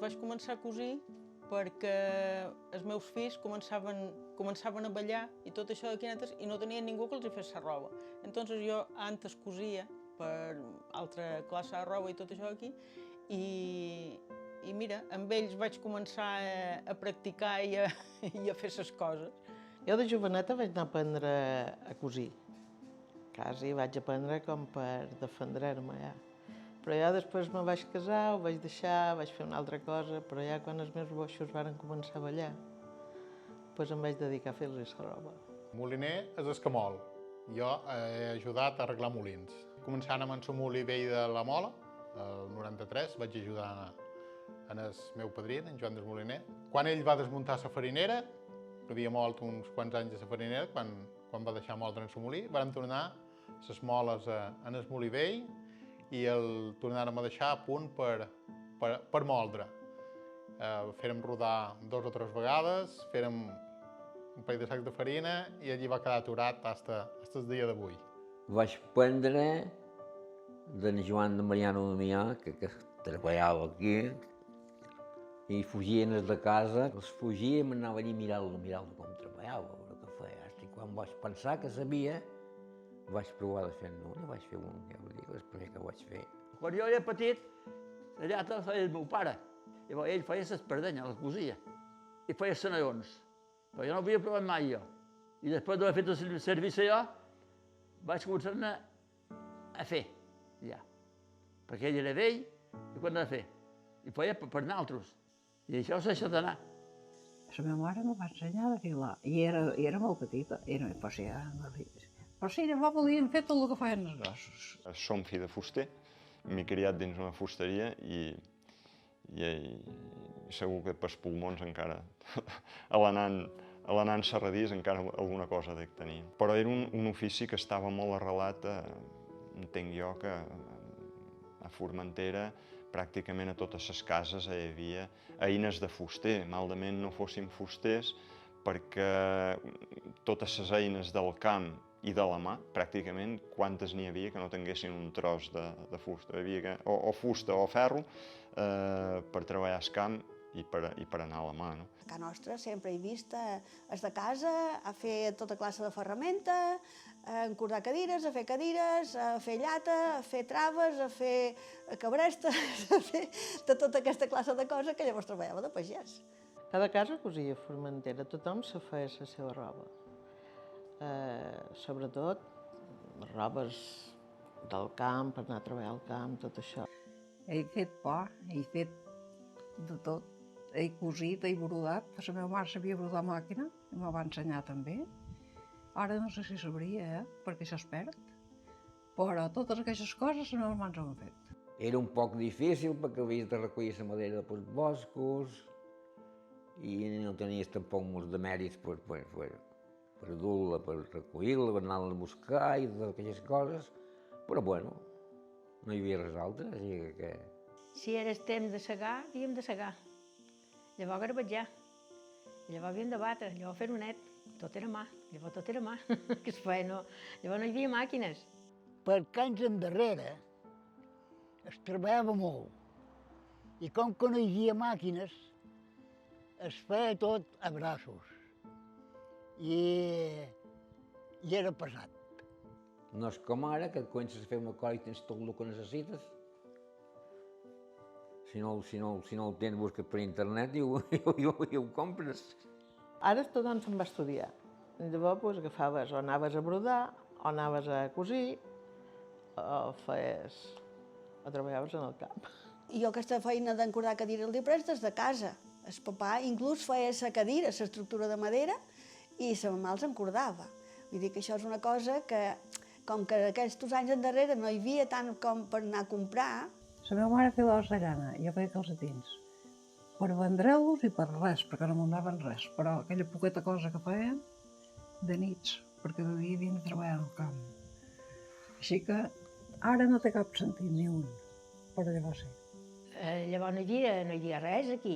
vaig començar a cosir perquè els meus fills començaven a ballar i tot això de quinetes i no tenien ningú que els hi fes la roba. Entonces jo antes cosia per altra classe de roba i tot això aquí i mira, amb ells vaig començar a practicar i a fer les coses. Jo de joveneta vaig anar a aprendre a cosir. Quasi vaig aprendre com per defendre'm ja. Però ja després me vaig casar, ho vaig deixar, vaig fer una altra cosa, però ja quan els meus boixos van començar a ballar, doncs em vaig dedicar a fer-los la roba. Moliner és escamol. Jo he ajudat a arreglar molins. Començant amb el molí vell de la Mola, el 93, vaig ajudar en el meu padrí, en Joan Desmoliner. Quan ell va desmuntar la farinera, havia mort uns quants anys a la farinera, quan va deixar moldre en el molí, vàrem tornar les moles en el molí vell i el tornàrem a deixar a punt per moldre. Fèrem rodar 2 o 3 vegades, fèrem un parell de sacs de farina i allí va quedar aturat fins el dia d'avui. Vaig aprendre d'en Joan de Mariano Damià, que treballava aquí, i fugien de casa, els fugia i m'anava allí a mirar com treballava, el que feia. I quan vaig pensar que sabia, vaig provar de fer-ne un i vaig fer un, ja vull dir, el primer que vaig fer. Quan jo era petit, allà tot feia el meu pare. Llavors ell feia l'espardenya, la cosia, i feia senallons. Però jo no havia provat mai jo. I després d'haver fet el servici jo, vaig començar-ne a fer, ja. Perquè ell era vell i quan anava a fer. I feia per nosaltres. I això s'ha deixat d'anar. La meva mare m'ho va ensenyar a filar, i era molt petita, però sí, llavors volien fer tot el que feien els grossos. Som fill de fuster, m'he criat dins una fusteria i segur que pels pulmons encara, a l'anant serradís encara alguna cosa dec tenir. Però era un ofici que estava molt arrelat, entenc jo, que a Formentera pràcticament a totes les cases hi havia eines de fuster. Malament no fossin fusters perquè totes les eines del camp i de la mà, pràcticament, quantes n'hi havia que no tinguessin un tros de fusta. Hi havia o fusta o ferro per treballar al camp i per anar a la mà. No? A casa nostra sempre he vist els de casa a fer tota classe de ferramenta, a encordar cadires, a fer llata, a fer traves, a fer cabrestes, a fer de tota aquesta classe de coses que llavors treballava de pagès. Cada casa cosia a Formentera, tothom se feia la seva roba. Sobretot robes del camp, per anar a treballar al camp, tot això. He fet pa, he fet de tot. He cosit, he brodat. La meva mare sabia brodar a màquina i me va ensenyar també. Ara no sé si sabria, perquè això es perd. Però totes aquestes coses les meves mans ho han fet. Era un poc difícil perquè havies de recollir la madera pels boscos i no tenies tampoc molts demèrits per dur-la, per recollir-la, per anar-la a buscar i totes aquelles coses. Però bueno, no hi havia res altre, així que... Si era el temps de segar, havíem de segar. Llavors garbatjar. Llavors havíem de batre, llavors fer-ho net. Tot era mà, llavors tot era mà. Que es feia, no? Llavors no hi havia màquines. Per anys endarrere es treballava molt. I com que no hi havia màquines, es feia tot a braços. I era pesat. No és com ara, que comences a fer una cosa i tens tot el que necessites. Si no el tens, busques per internet i ho compres. Ara tothom se'n va estudiar. Llavors agafaves o anaves a brodar, o anaves a cosir, o treballaves en el camp. Jo aquesta feina d'encordar cadires l'he pres des de casa. El papà inclús feia la cadira, l'estructura de madera, i la mamà els encordava. Vull dir que això és una cosa que, com que aquests anys endarrere no hi havia tant com per anar a comprar. La meva mare feia l'os de llana, jo feia calcetins. Per vendre-los i per res, perquè no me'n daven res. Però aquella poqueta cosa que feien, de nits, perquè havien de treballar al camp. Així que ara no té cap sentit ni un, però llavors sí. Llavors no hi havia res aquí.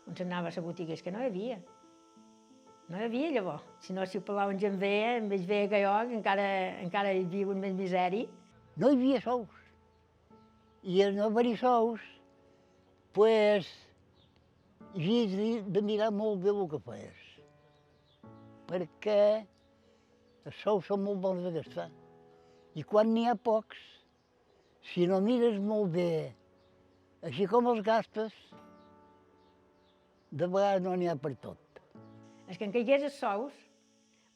On s'anava a la botiga, és que no hi havia. No hi havia llavors. Si no, si ho parlaven gent veia, em veig veia que jo, que encara hi viu en més misèria. No hi havia sous. I al no haver-hi sous, pues, i has de mirar molt bé el que feies, perquè els sous són molt bons de gastar. I quan n'hi ha pocs, si no mires molt bé, així com els gastes, de vegades no n'hi ha per tot. És que en caigués els sous,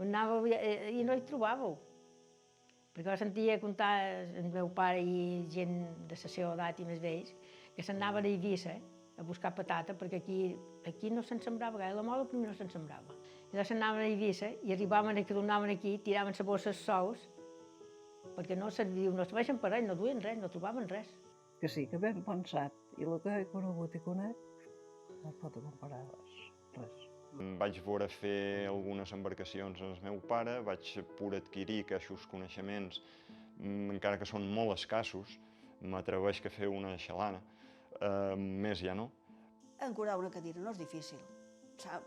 anàveu i no hi trobàveu. Perquè jo sentia contar el meu pare i gent de la seva edat i més vells que s'anaven a Eivissa a buscar patata, perquè aquí no se'n sembrava gaire, la mola primer no se'n sembrava. I llavors s'anaven a Eivissa i arribaven i tornaven aquí, tiraven les bosses sous, perquè no serviu, no serveixen per res, no duien res, no trobaven res. Que sí, que ben pensat. I el que he conegut i conec no es pot comparar res. Vaig veure fer algunes embarcacions amb el meu pare, vaig poder adquirir aquests coneixements, encara que són molt escassos, m'atreveix a fer una xalana, més ja no. Encurar una cadira no és difícil.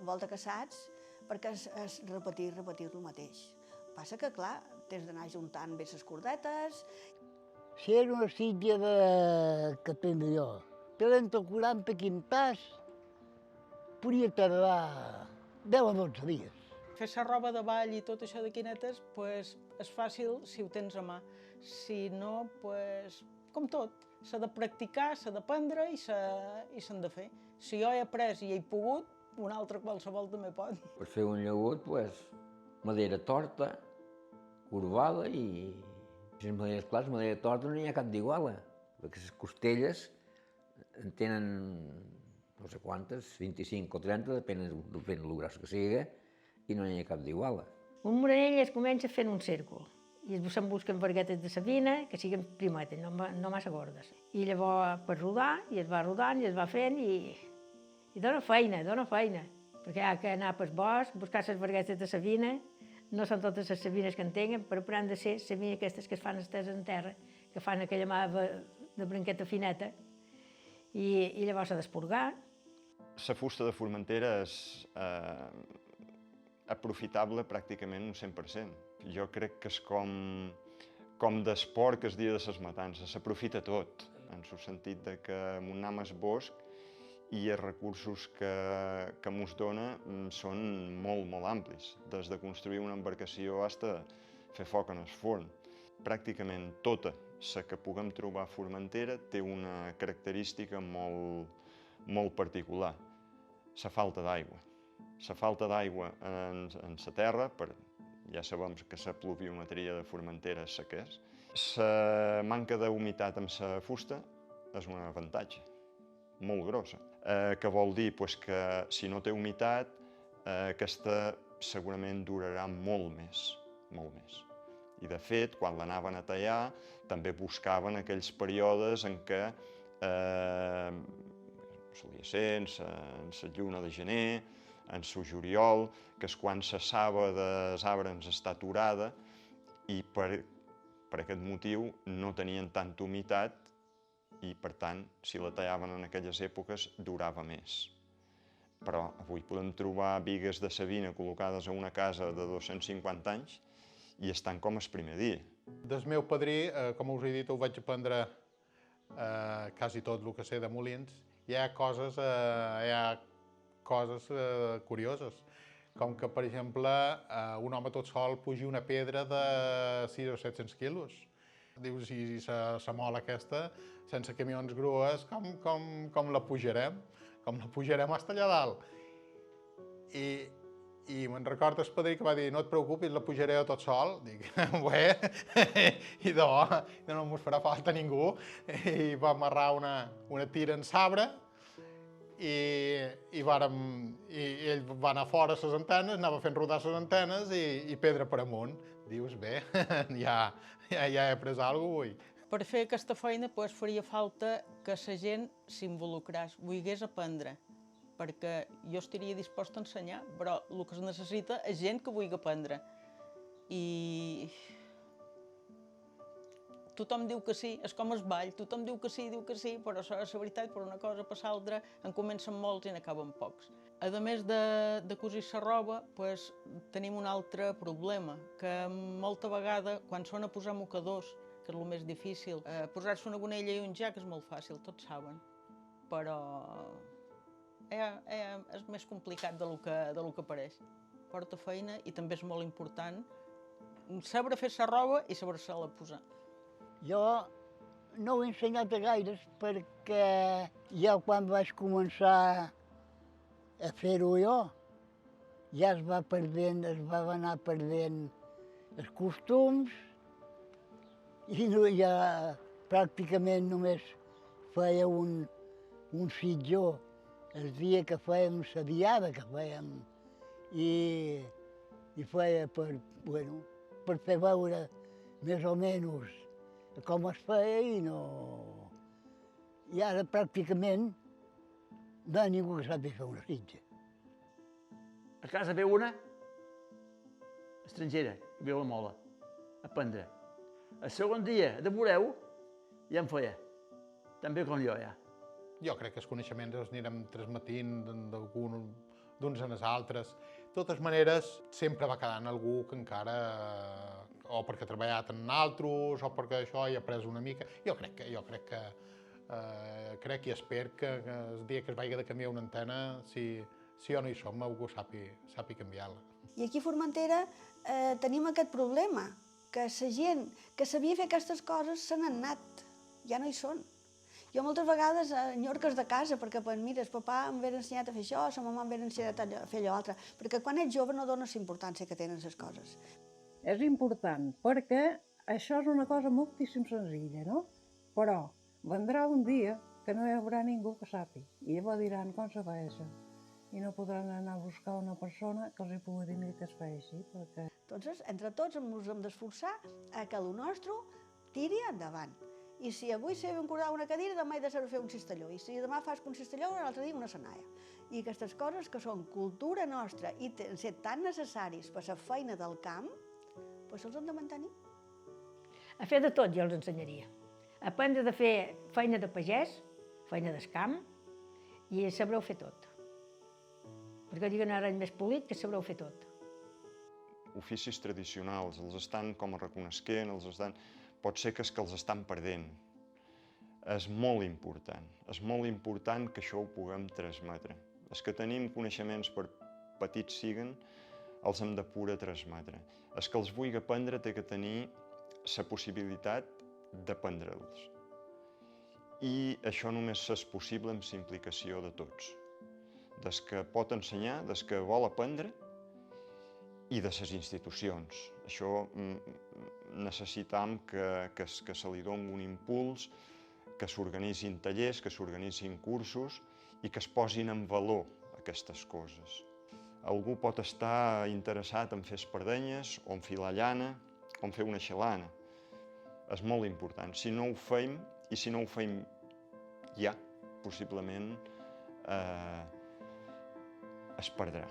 Volta que saps, perquè és repetir el mateix. Passa que, clar, tens d'anar juntant bé les cordetes. Si era una sitja que tenia jo, per entre 40 quintars, podria tardar 10 o 12 dies. Fer la roba de ball i tot això de quinetes, pues, és fàcil si ho tens a mà. Si no, pues, com tot, s'ha de practicar, s'ha d'aprendre i s'han de fer. Si jo he après i he pogut, un altre qualsevol també pot. Per fer un llagut, pues, madera torta, corbada i... Si les maderes clares, madera torta no hi ha cap d'iguala, perquè les costelles en tenen no sé quantes, 25 o 30, depèn del gros que sigui, i no hi ha cap d'iguala. Un morenell es comença fent un cèrcol i se'n busquen varguetes de sabina que siguin primetes, no massa gordes. I llavors per rodar, i es va rodant, i es va fent, i dona feina, perquè hi ha que anar pel bosc, buscar les varguetes de sabina, no són totes les sabines que en tenen, però han de ser sabines aquestes que es fan esteses en terra, que fan aquella mà de branqueta fineta, i llavors s'ha d'esporgar. La fusta de Formentera és aprofitable pràcticament un 100%. Jo crec que és com d'esport que es dia de les matances, s'aprofita tot, en el sentit de que un nam és bosc i els recursos que mos dona són molt, molt amplis, des de construir una embarcació fins a fer foc en el forn. Pràcticament tota la que puguem trobar a Formentera té una característica molt particular, la falta d'aigua. La falta d'aigua en la terra, ja sabem que la pluviometria de Formentera és la que és. La manca d'humitat amb la fusta és un avantatge molt grossa, que vol dir que si no té humitat, aquesta segurament durarà molt més. I de fet, quan l'anaven a tallar, també buscaven aquells períodes en què solia ser en la lluna de gener, en el juliol, que és quan la saba dels arbres està aturada i per aquest motiu no tenien tanta humitat i, per tant, si la tallaven en aquelles èpoques, durava més. Però avui podem trobar bigues de savina col·locades a una casa de 250 anys i estan com el primer dia. Del meu padrí, com us he dit, ho vaig aprendre quasi tot el que sé de molins. Hi ha coses curioses, com que, per exemple, un home tot sol pugi una pedra de 600 o 700 quilos. Dius, i la mola aquesta, sense camions grues, com la pujarem? Com la pujarem fins allà dalt? I me'n recordo el padrí que va dir, no et preocupis, la pujaré jo tot sol. Dic, bé, i no mos farà falta ningú. I va amarrar una tira en sabre i ell va anar fora a les antenes, anava fent rodar les antenes i pedra per amunt. Dius, bé, ja he après alguna cosa avui. Per fer aquesta feina faria falta que la gent s'involucrés, volgués aprendre, perquè jo estaria disposta a ensenyar, però el que es necessita és gent que vulgui aprendre. I tothom diu que sí, és com el ball, tothom diu que sí, però la veritat, per una cosa per l'altra, en comencen molts i n'acaben pocs. A més de cosir la roba, tenim un altre problema, que molta vegada, quan són a posar mocadors, que és el més difícil, posar-se una gonella i un jac és molt fàcil, tots saben, però és més complicat del que pareix. Porta feina i també és molt important saber fer-se roba i saber-se-la posar. Jo no ho he ensenyat a gaires perquè ja quan vaig començar a fer-ho jo, ja es va anar perdent els costums i ja pràcticament només feia un sitjó el dia que fèiem la diada que fèiem i feia per fer veure més o menys com es feia i no... I ara pràcticament no hi ha ningú que sàpiga fer una sitja. A casa ve una estrangera, que viu a la Mola, a aprendre. El segon dia de veureu ja en feia, també com jo ja. Jo crec que els coneixements els anirem transmetint d'uns en els altres. De totes maneres, sempre va quedant algú que encara, o perquè ha treballat en altres, o perquè això hi ha après una mica. Jo crec i espero que el dia que es vagi de canviar una antena, si jo no hi som, algú sàpiga canviar-la. I aquí a Formentera tenim aquest problema, que la gent que sabia fer aquestes coses se n'han anat, ja no hi són. Jo moltes vegades enyorques de casa, perquè, mira, el papà em ve ensenyat a fer això, la mamà em ve ensenyat a fer allò altre, perquè quan ets jove no dones la importància que tenen les coses. És important, perquè això és una cosa moltíssim senzilla, no? Però vendrà un dia que no hi haurà ningú que sàpiga, i llavors diran com se fa això, i no podran anar a buscar una persona que els hi pugui dir que es fa així, perquè... Entonces, entre tots ens hem d'esforçar a que el nostre tiri endavant. I si avui sé encordar una cadira, demà he de saber fer un cistelló. I si demà fas un cistelló, l'altre dia una senaia. I aquestes coses que són cultura nostra i ser tan necessaris per la feina del camp, doncs se'ls hem de mantenir. A fer de tot jo els ensenyaria. Aprendre a fer feina de pagès, feina del camp, i sabreu fer tot. Perquè diuen ara més polit que sabreu fer tot. Oficis tradicionals, els estan com a reconesquent, pot ser que els estan perdent. És molt important que això ho puguem transmetre. Els que tenim coneixements per petits siguen, els hem de poder transmetre. Els que els vulgui aprendre té que tenir la possibilitat d'aprendre'ls. I això només és possible amb la implicació de tots. Des que pot ensenyar, des que vol aprendre, i de les institucions. Això necessitam que se li doni un impuls, que s'organitzin tallers, que s'organitzin cursos i que es posin en valor aquestes coses. Algú pot estar interessat en fer espardenyes, o en filar llana, o en fer una xalana. És molt important. Si no ho fem, i si no ho fem ja, possiblement es perdrà.